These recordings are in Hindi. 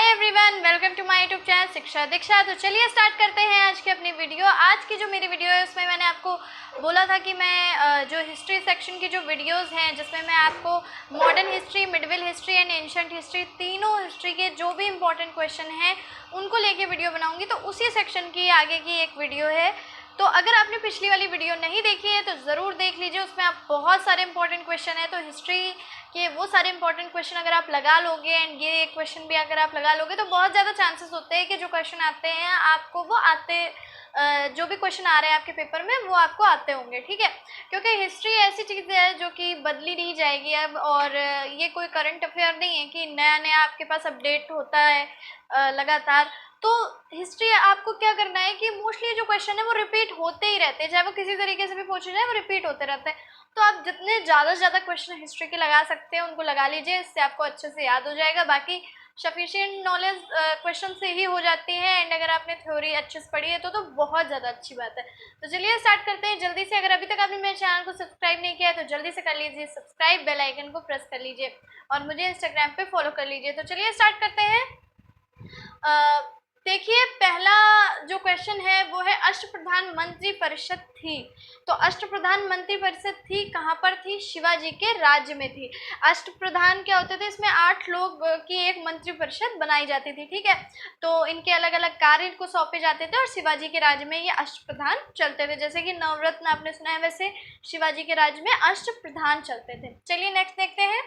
Everyone, welcome to my YouTube channel Shiksha Diksha. तो चलिए स्टार्ट करते हैं आज की अपनी वीडियो। आज की जो मेरी वीडियो है उसमें मैंने आपको बोला था कि मैं जो हिस्ट्री सेक्शन की जो वीडियोस हैं जिसमें मैं आपको modern history, medieval history and ancient history, तीनों हिस्ट्री के जो भी इंपॉर्टेंट क्वेश्चन हैं उनको लेके वीडियो बनाऊंगी। तो उसी सेक्शन की आगे की एक वीडियो है। तो अगर आपने पिछली वाली वीडियो नहीं देखी है तो ज़रूर देख लीजिए, उसमें आप बहुत सारे इंपॉर्टेंट क्वेश्चन है। तो हिस्ट्री के वो सारे इंपॉर्टेंट क्वेश्चन अगर आप लगा लोगे एंड ये क्वेश्चन भी अगर आप लगा लोगे तो बहुत ज़्यादा चांसेस होते हैं कि जो क्वेश्चन आते हैं आपको वो जो भी क्वेश्चन आ रहे हैं आपके पेपर में वो आपको आते होंगे, ठीक है। क्योंकि हिस्ट्री ऐसी चीज़ है जो कि बदली नहीं जाएगी अब, और ये कोई करंट अफेयर नहीं है कि नया नया आपके पास अपडेट होता है लगातार। तो हिस्ट्री आपको क्या करना है कि मोस्टली जो क्वेश्चन है वो रिपीट होते ही रहते हैं, चाहे वो किसी तरीके से भी पूछे जाए वो रिपीट होते रहते हैं। तो आप जितने ज़्यादा से ज़्यादा क्वेश्चन हिस्ट्री के लगा सकते हैं उनको लगा लीजिए, इससे आपको अच्छे से याद हो जाएगा। बाकी सफिशिएंट नॉलेज क्वेश्चन से ही हो जाती है, एंड अगर आपने थ्योरी अच्छे से पढ़ी है तो बहुत ज़्यादा अच्छी बात है। तो चलिए स्टार्ट करते हैं जल्दी से। अगर अभी तक आपने मेरे चैनल को सब्सक्राइब नहीं किया है तो जल्दी से कर लीजिए सब्सक्राइब, बेल आइकन को प्रेस कर लीजिए और मुझे इंस्टाग्राम पे फॉलो कर लीजिए। तो चलिए स्टार्ट करते हैं। देखिए, पहला जो क्वेश्चन है वो है अष्टप्रधान मंत्री परिषद थी। तो अष्टप्रधान मंत्री परिषद थी कहाँ पर थी? शिवाजी के राज्य में थी। अष्टप्रधान क्या होते थे? इसमें 8 लोग की एक मंत्री परिषद बनाई जाती थी, ठीक है। तो इनके अलग अलग कार्य इनको सौंपे जाते थे और शिवाजी के राज्य में ये अष्टप्रधान चलते थे। जैसे कि नवरत्न आपने सुना है, वैसे शिवाजी के राज्य में अष्टप्रधान चलते थे। चलिए नेक्स्ट देखते हैं।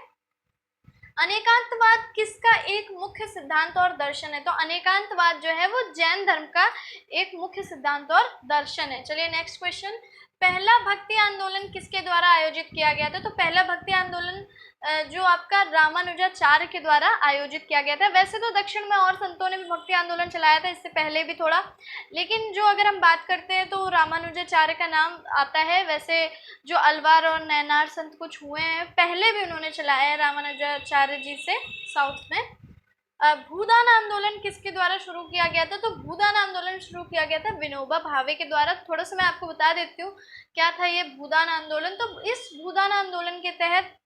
अनेकांतवाद किसका एक मुख्य सिद्धांत और दर्शन है? तो अनेकांतवाद जो है वो जैन धर्म का एक मुख्य सिद्धांत और दर्शन है। चलिए नेक्स्ट क्वेश्चन। पहला भक्ति आंदोलन किसके द्वारा आयोजित किया गया था? तो पहला भक्ति आंदोलन जो आपका रामानुजाचार्य के द्वारा आयोजित किया गया था। वैसे तो दक्षिण में और संतों ने भी भक्ति आंदोलन चलाया था इससे पहले भी थोड़ा, लेकिन जो अगर हम बात करते हैं तो रामानुजाचार्य का नाम आता है। वैसे जो अलवार और नैनार संत कुछ हुए हैं पहले भी उन्होंने चलाया है रामानुजाचार्य जी से साउथ में। भूदान आंदोलन किसके द्वारा शुरू किया गया था? तो भूदान आंदोलन शुरू किया गया था विनोबा भावे के द्वारा। थोड़ा सा मैं आपको बता देती हूँ क्या था ये भूदान आंदोलन। तो इस भूदान आंदोलन के तहत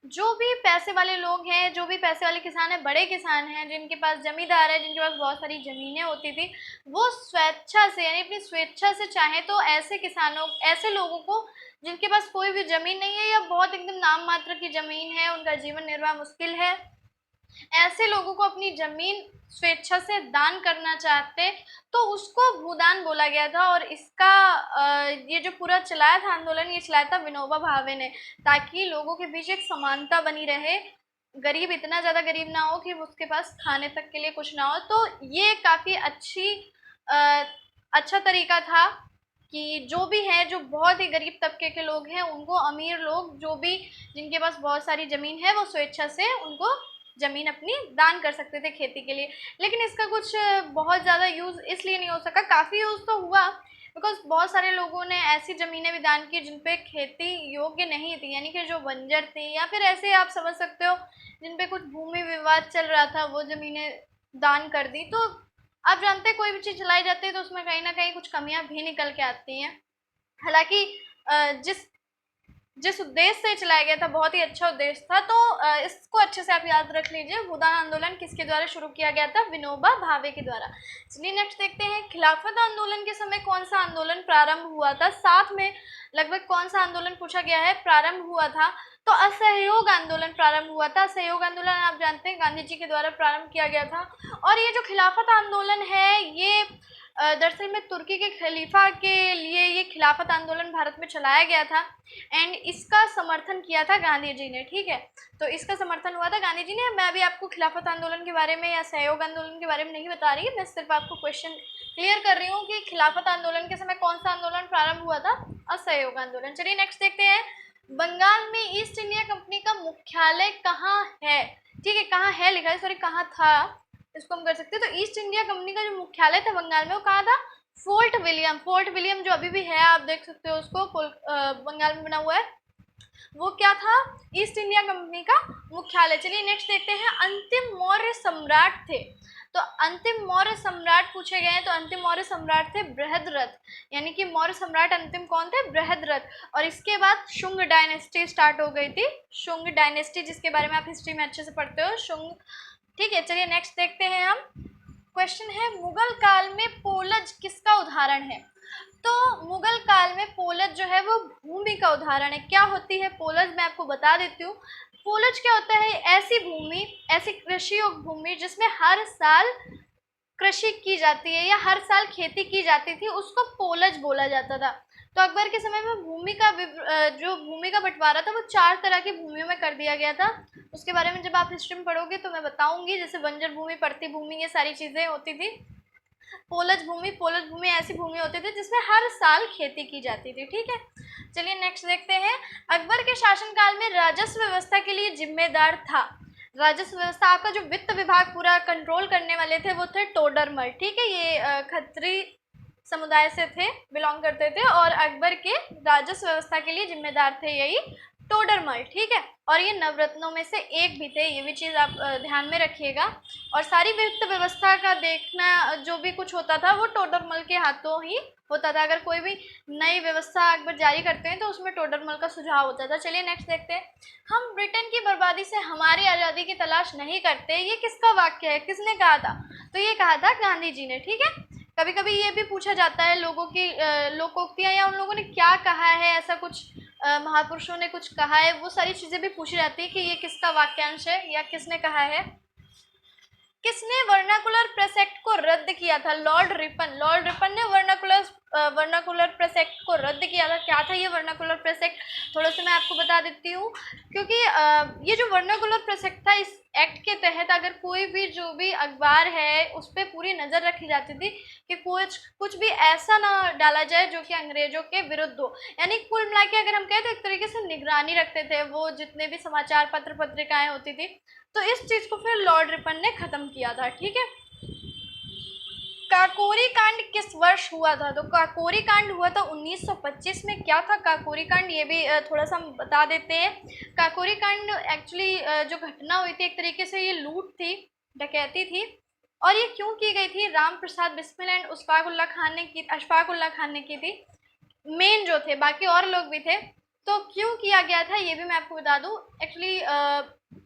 जो भी पैसे वाले लोग हैं, जो भी पैसे वाले किसान हैं, बड़े किसान हैं, जिनके पास जमींदार है, जिनके पास बहुत सारी ज़मीनें होती थी, वो स्वेच्छा से यानी अपनी स्वेच्छा से चाहे तो ऐसे किसानों, ऐसे लोगों को जिनके पास कोई भी ज़मीन नहीं है या बहुत एकदम नाम मात्र की ज़मीन है, उनका जीवन निर्वाह मुश्किल है, ऐसे लोगों को अपनी जमीन स्वेच्छा से दान करना चाहते तो उसको भूदान बोला गया था। और इसका ये जो पूरा चलाया था आंदोलन, ये चलाया था विनोबा भावे ने, ताकि लोगों के बीच एक समानता बनी रहे, गरीब इतना ज़्यादा गरीब ना हो कि उसके पास खाने तक के लिए कुछ ना हो। तो ये काफ़ी अच्छा तरीका था कि जो भी है, जो बहुत ही गरीब तबके के लोग हैं उनको, अमीर लोग जो भी जिनके पास बहुत सारी ज़मीन है, वो स्वेच्छा से उनको ज़मीन अपनी दान कर सकते थे खेती के लिए। लेकिन इसका कुछ बहुत ज़्यादा यूज़ इसलिए नहीं हो सका। काफ़ी यूज़ तो हुआ बिकॉज बहुत सारे लोगों ने ऐसी ज़मीनें भी दान की जिन पे खेती योग्य नहीं थी, यानी कि जो बंजर थी, या फिर ऐसे आप समझ सकते हो जिन पे कुछ भूमि विवाद चल रहा था, वो ज़मीनें दान कर दी। तो आप जानते हैं कोई भी चीज़ चलाई जाती है तो उसमें कहीं ना कहीं कुछ कमियां भी निकल के आती हैं। हालांकि जिस जिस उद्देश्य से चलाया गया था बहुत ही अच्छा उद्देश्य था। तो इसको अच्छे से आप याद रख लीजिए। भूदान आंदोलन किसके द्वारा शुरू किया गया था? विनोबा भावे के द्वारा। चलिए नेक्स्ट देखते हैं। खिलाफत आंदोलन के समय कौन सा आंदोलन प्रारंभ हुआ था? साथ में लगभग कौन सा आंदोलन पूछा गया है प्रारंभ हुआ था? तो असहयोग आंदोलन प्रारंभ हुआ था। असहयोग आंदोलन आप जानते हैं गांधी जी के द्वारा प्रारंभ किया गया था। और ये जो खिलाफत आंदोलन है ये दरअसल में तुर्की के खलीफा के लिए ये खिलाफत आंदोलन भारत में चलाया गया था, एंड इसका समर्थन किया था गांधी जी ने, ठीक है। तो इसका समर्थन हुआ था गांधी जी ने। मैं अभी आपको खिलाफत आंदोलन के बारे में या सहयोग आंदोलन के बारे में नहीं बता रही, मैं सिर्फ आपको क्वेश्चन क्लियर कर रही हूँ कि खिलाफत आंदोलन के समय कौन सा आंदोलन प्रारंभ हुआ था? असहयोग आंदोलन। चलिए नेक्स्ट देखते हैं। बंगाल में ईस्ट इंडिया कंपनी का मुख्यालय कहाँ है? ठीक है, कहाँ है लिखा है, सॉरी कहाँ था, इसको हम कर सकते हैं। तो ईस्ट इंडिया कंपनी का जो मुख्यालय था बंगाल में वो कहाँ था? Fort William. फोर्ट विलियम जो अभी भी है, आप देख सकते हो उसको, बंगाल में बना हुआ है, वो क्या था? ईस्ट इंडिया कंपनी का मुख्यालय। चलिए नेक्स्ट देखते हैं। अंतिम मौर्य सम्राट थे। तो अंतिम मौर्य सम्राट पूछे गए हैं, तो अंतिम मौर्य सम्राट थे बृहद्रथ, यानी कि मौर्य सम्राट अंतिम कौन थे? बृहद्रथ। और इसके बाद शुंग डायनेस्टी स्टार्ट हो गई थी। शुंग डायनेस्टी जिसके बारे में आप हिस्ट्री में अच्छे से पढ़ते हो, शुंग ठीक है, चलिए नेक्स्ट देखते हैं हम। क्वेश्चन है, मुगल काल में पोलज किसका उदाहरण है? तो मुगल काल में पोलज जो है वो भूमि का उदाहरण है। क्या होती है पोलज, मैं आपको बता देती हूँ। पोलज क्या होता है? ऐसी भूमि, ऐसी कृषि योग्य भूमि जिसमें हर साल कृषि की जाती है या हर साल खेती की जाती थी, उसको पोलज बोला जाता था। तो अकबर के समय में भूमि का जो भूमि का बंटवारा था वो 4 तरह की भूमियों में कर दिया गया था। उसके बारे में जब आप हिस्ट्री में पढ़ोगे तो मैं बताऊंगी, जैसे बंजर भूमि, पड़ती भूमि, ये सारी चीजें होती थी। पोलज भूमि ऐसी भूमि होती थी जिसमें हर साल खेती की जाती थी। ठीक है, चलिए नेक्स्ट देखते हैं। अकबर के शासनकाल में राजस्व व्यवस्था के लिए जिम्मेदार था। राजस्व व्यवस्था, आपका जो वित्त विभाग पूरा कंट्रोल करने वाले थे वो थे टोडरमल। ठीक है, ये खत्री समुदाय से थे, बिलोंग करते थे, और अकबर के राजस्व व्यवस्था के लिए जिम्मेदार थे यही टोडरमल। ठीक है, और ये नवरत्नों में से एक भी थे, ये भी चीज़ आप ध्यान में रखिएगा। और सारी वित्त व्यवस्था का देखना जो भी कुछ होता था वो टोडरमल के हाथों ही होता था। अगर कोई भी नई व्यवस्था अकबर जारी करते हैं तो उसमें टोडरमल का सुझाव होता था। चलिए नेक्स्ट देखते हैं। हम ब्रिटेन की बर्बादी से हमारी आज़ादी की तलाश नहीं करते, ये किसका वाक्य है? किसने कहा था? तो ये कहा था गांधी जी ने। ठीक है, कभी कभी ये भी पूछा जाता है लोगों की लोकोक्तियाँ, या उन लोगों ने क्या कहा है, ऐसा कुछ महापुरुषों ने कुछ कहा है, वो सारी चीज़ें भी पूछी जाती है कि ये किसका वाक्यांश है या किसने कहा है। किसने वर्नाकुलर प्रेस एक्ट को रद्द किया था? Lord Ripon. लॉर्ड रिपन ने वर्नाकुलर प्रेस एक्ट को रद्द किया था। क्या था ये वर्नाकुलर प्रेस एक्ट? थोड़ा सा मैं आपको बता देती हूँ, क्योंकि ये जो वर्नाकुलर प्रेस एक्ट था, इस एक्ट के तहत अगर कोई भी जो भी अखबार है उस पर पूरी नज़र रखी जाती थी कि कुछ भी ऐसा ना डाला जाए जो कि अंग्रेजों के विरुद्ध हो। यानी कुल मिला के अगर हम कहें तो एक तरीके से निगरानी रखते थे वो, जितने भी समाचार पत्र पत्रिकाएं होती थी। तो इस चीज को फिर लॉर्ड रिपन ने खत्म किया था। ठीक है, काकोरी कांड किस वर्ष हुआ था? तो काकोरी कांड हुआ था 1925 में। क्या था काकोरी कांड, ये भी थोड़ा सा हम बता देते हैं। काकोरी कांड एक्चुअली जो घटना हुई थी, एक तरीके से ये लूट थी, डकैती थी। और ये क्यों की गई थी? राम प्रसाद बिस्मिल एंड अशफाक उल्ला खान ने की थी, मेन जो थे, बाकी और लोग भी थे। तो क्यों किया गया था ये भी मैं आपको बता दूं। एक्चुअली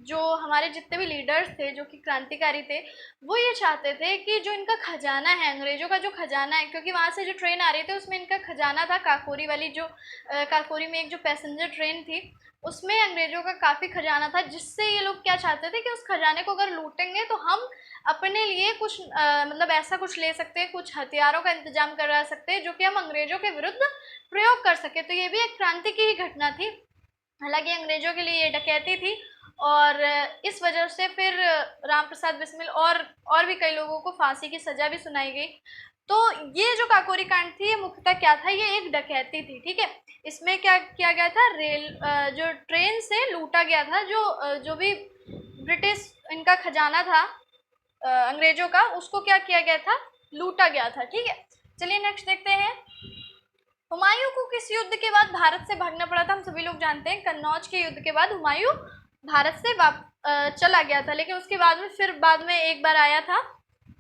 जो हमारे जितने भी लीडर्स थे जो कि क्रांतिकारी थे, वो ये चाहते थे कि जो इनका खजाना है, अंग्रेजों का जो खजाना है, क्योंकि वहाँ से जो ट्रेन आ रही थी उसमें इनका खजाना था, काकोरी वाली जो काकोरी में एक जो पैसेंजर ट्रेन थी उसमें अंग्रेजों का काफ़ी खजाना था, जिससे ये लोग क्या चाहते थे कि उस खजाने को अगर लूटेंगे तो हम अपने लिए कुछ मतलब ऐसा कुछ ले सकते हैं, कुछ हथियारों का इंतजाम करवा सकते हैं जो कि हम अंग्रेजों के विरुद्ध प्रयोग कर सके। तो ये भी एक क्रांति की ही घटना थी। हालांकि अंग्रेजों के लिए ये डकैती थी, और इस वजह से फिर राम प्रसाद बिस्मिल और भी कई लोगों को फांसी की सजा भी सुनाई गई। तो ये जो काकोरी कांड थी, ये मुख्यतः क्या था? ये एक डकैती थी। ठीक है, इसमें क्या किया गया था? जो ट्रेन से लूटा गया था, जो भी ब्रिटिश इनका खजाना था अंग्रेजों का, उसको क्या किया गया था? लूटा गया था। ठीक है, चलिए नेक्स्ट देखते हैं। हुमायूं को किस युद्ध के बाद भारत से भागना पड़ा था? हम सभी लोग जानते हैं, कन्नौज के युद्ध के बाद हुमायूं भारत से चला गया था, लेकिन उसके बाद में फिर बाद में एक बार आया था।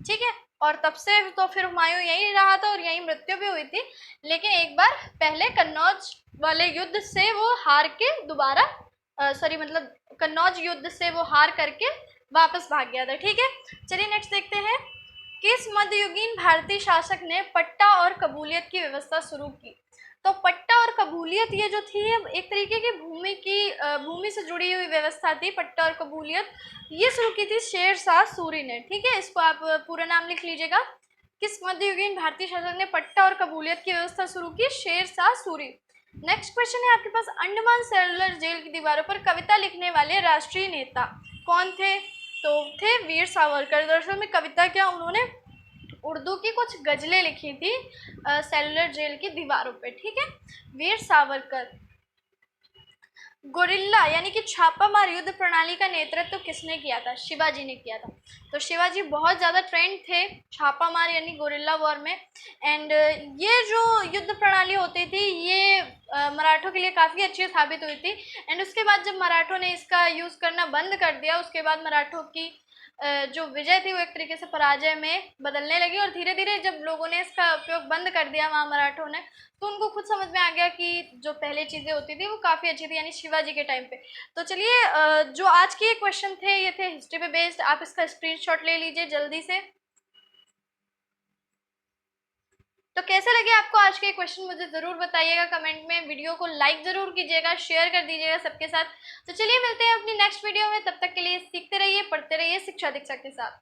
ठीक है, और तब से तो फिर हुमायूं यहीं रहा था और यहीं मृत्यु भी हुई थी। लेकिन एक बार पहले कन्नौज वाले युद्ध से वो हार के दोबारा मतलब कन्नौज युद्ध से वो हार करके वापस भाग गया था। ठीक है, चलिए नेक्स्ट देखते हैं। किस मध्ययुगीन भारतीय शासक ने पट्टा और कबूलियत की व्यवस्था शुरू की? तो पट्टा और कबूलियत ये जो थी, एक तरीके की भूमि से जुड़ी हुई व्यवस्था थी। पट्टा और कबूलियत ये शुरू की थी शेर शाह सूरी ने। ठीक है, इसको आप पूरा नाम लिख लीजिएगा। किस मध्ययुगीन भारतीय शासक ने पट्टा और कबूलियत की व्यवस्था शुरू की? शेर शाह सूरी। नेक्स्ट क्वेश्चन है आपके पास, अंडमान सेलुलर जेल की दीवारों पर कविता लिखने वाले राष्ट्रीय नेता कौन थे? तो थे वीर सावरकर। दरअसल में कविता क्या, उन्होंने उर्दू की कुछ गजलें लिखी थी सेलुलर जेल की दीवारों पे। ठीक है, वीर सावरकर। गोरिल्ला यानी कि छापामार युद्ध प्रणाली का नेतृत्व किसने किया था? शिवाजी ने किया था। तो शिवाजी बहुत ज़्यादा ट्रेंड थे छापामार यानी गोरिल्ला वॉर में। एंड ये जो युद्ध प्रणाली होती थी ये मराठों के लिए काफ़ी अच्छी साबित हुई थी। एंड उसके बाद जब मराठों ने इसका यूज़ करना बंद कर दिया, उसके बाद मराठों की जो विजय थी वो एक तरीके से पराजय में बदलने लगी, और धीरे धीरे जब लोगों ने इसका उपयोग बंद कर दिया वहाँ मराठों ने, तो उनको खुद समझ में आ गया कि जो पहले चीज़ें होती थी वो काफ़ी अच्छी थी, यानी शिवाजी के टाइम पे। तो चलिए, जो आज के क्वेश्चन थे ये थे हिस्ट्री पे बेस्ड, आप इसका स्क्रीनशॉट ले लीजिए जल्दी से। तो कैसे लगे आपको आज के क्वेश्चन, मुझे ज़रूर बताइएगा कमेंट में। वीडियो को लाइक ज़रूर कीजिएगा, शेयर कर दीजिएगा सबके साथ। तो चलिए मिलते हैं अपनी नेक्स्ट वीडियो में, तब तक के लिए सीखते रहिए, पढ़ते रहिए शिक्षा दीक्षा के साथ।